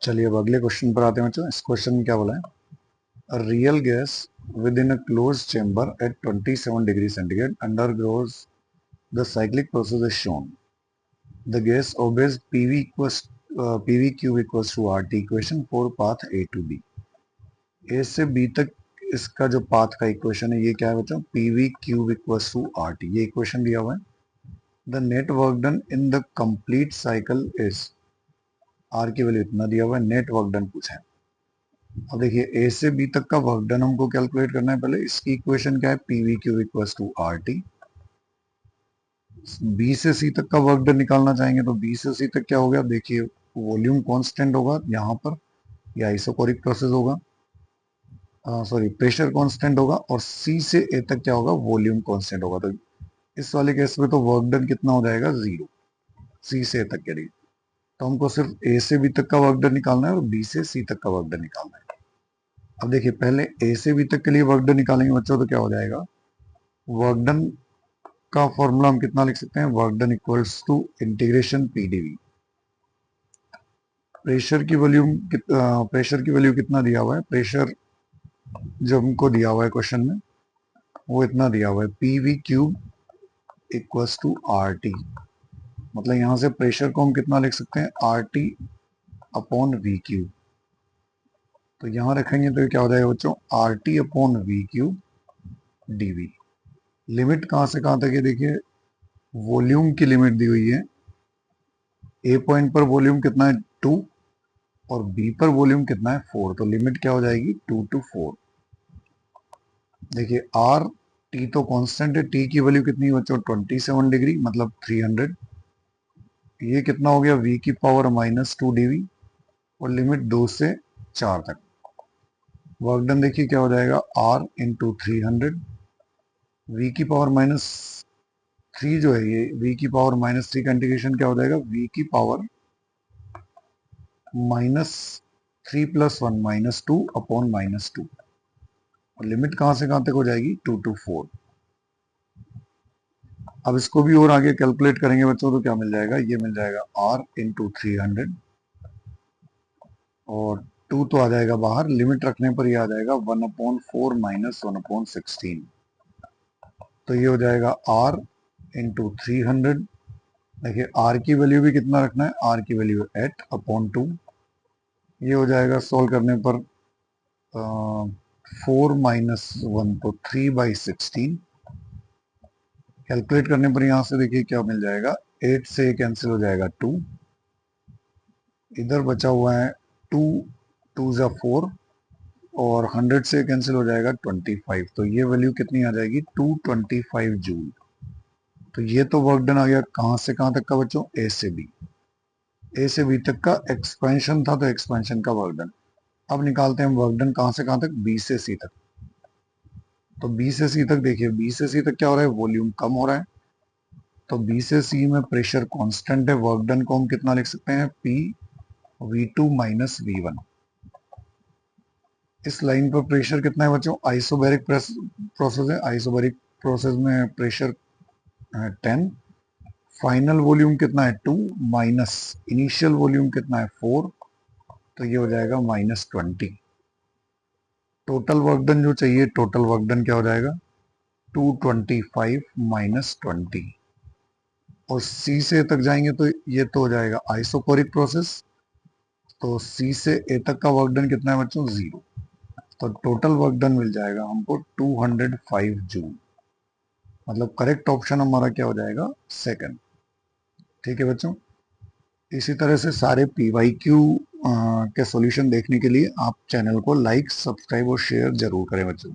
चलिए अब अगले क्वेश्चन पर आते हैं बच्चों। इस क्वेश्चन में क्या बोला है? A real gas within a closed chamber at 27 degrees centigrade undergoes the cyclic process is shown. The gas obeys PV cube equals to RT equation for path A to B. A से B तक इसका जो path का equation है ये क्या है बच्चों? PV cube equals to RT, ये इक्वेशन दिया हुआ है। The net work done in the complete cycle is, R की वैल्यू इतना दिया हुआ है, नेट वर्क डन पूछा है। अब देखिए ए से बी तक का वर्क डन हमको कैलकुलेट करना है। पहले इसकी इक्वेशन क्या है? PV Q equals to R T. B से सी तक का वर्क डन निकालना चाहेंगे तो बी से सी तक क्या हो गया? देखिए वॉल्यूम कांस्टेंट होगा यहाँ पर, या आइसोकोरिक प्रोसेस होगा, सॉरी प्रेशर कांस्टेंट होगा, और सी से ए तक क्या होगा? वॉल्यूम कांस्टेंट होगा। तो इस वाले केस में तो वर्क डन कितना हो जाएगा? जीरो, सी से ए तक के लिए। तो हमको सिर्फ ए से बी तक का वर्क डन निकालना है और बी से सी तक का वर्क डन निकालना है। अब देखिए पहले ए से बी तक के लिए वर्क डन निकालेंगे बच्चों तो क्या हो जाएगा? वर्क डन का फॉर्मूला हम कितना लिख सकते हैं? Work done equals to integration P DV. Pressure की वैल्यू कितना दिया हुआ है? प्रेशर जो हमको दिया हुआ है क्वेश्चन में वो इतना दिया हुआ है, PV cube equals to R T. मतलब यहां से प्रेशर को हम कितना लिख सकते हैं? R T upon V cube. तो यहां रखेंगे तो क्या हो जाएगा बच्चों? R T upon V cube DV. Limit कहां से कहां तक है? देखिए वॉल्यूम की लिमिट दी हुई है। ए पॉइंट पर वॉल्यूम कितना है? 2, और बी पर वॉल्यूम कितना है? 4। तो लिमिट क्या हो जाएगी? 2 to 4। देखिए आर टी तो कांस्टेंट है, टी की वैल्यू कितनी है बच्चों? 27 डिग्री मतलब 300। ये कितना हो गया? वी की पावर -2 डीवी, और लिमिट 2 से 4 तक। वर्क डन देखिए क्या हो जाएगा? आर इंटू 300, वी की पावर -3 जो है, ये वी की पावर -3 का इंटीग्रेशन क्या हो जाएगा? वी की पावर -3 + 1 -2 अपॉन -2। और लिमिट कहां से कहां तक हो जाएगी? 2 to 4। अब इसको भी और आगे कैलकुलेट करेंगे बच्चों तो क्या मिल जाएगा? ये मिल जाएगा r इंटू 300, और 2 तो आ जाएगा बाहर, लिमिट रखने पर ये आ जाएगा 1/4 - 1/16। तो ये हो जाएगा r इंटू 300। देखिए r की वैल्यू भी कितना रखना है? r की वैल्यू 8/2। ये हो जाएगा सोल्व करने पर 4 - 1 तो 3/16। कैलकुलेट करने पर यहां से देखिए क्या मिल जाएगा? 8 से कैंसिल हो जाएगा 2, इधर बचा हुआ है 2 2 जा 4, और 100 से कैंसिल हो जाएगा 25। तो ये वैल्यू कितनी आ जाएगी? 225 जूल। तो ये तो वर्क डन आ गया कहां से कहां तक का बच्चों? ए से बी। ए से बी तक का एक्सपेंशन था तो एक्सपेंशन का वर्क डन। अब निकालते हैं वर्क डन कहां से कहां तक? बी से सी तक। तो बी से सी तक देखिए, बी से सी तक क्या हो रहा है? वॉल्यूम कम हो रहा है। तो बी से सी में प्रेशर कांस्टेंट है। वर्क डन को हम कितना लिख सकते हैं? P V2 - V1। इस लाइन पर प्रेशर कितना है बच्चों? आइसोबैरिक प्रोसेस है। आइसोबैरिक प्रोसेस में प्रेशर 10। फाइनल वॉल्यूम कितना है? 2 माइनस इनिशियल वॉल्यूम कितना है? 4। तो ये हो जाएगा -20। टोटल वर्क डन जो चाहिए, टोटल वर्क डन क्या हो जाएगा? 225 - 20। और सी से तक जाएंगे तो ये तो हो जाएगा आइसोकोरिक प्रोसेस। तो सी से ए तक का वर्क डन कितना है बच्चों? 0। तो टोटल वर्क डन मिल जाएगा हमको 205 जूल। मतलब करेक्ट ऑप्शन हमारा क्या हो जाएगा? सेकंड। ठीक है बच्चों। इसी तरह से सारे PYQ के सॉल्यूशन देखने के लिए आप चैनल को लाइक, सब्सक्राइब और शेयर जरूर करें बच्चों।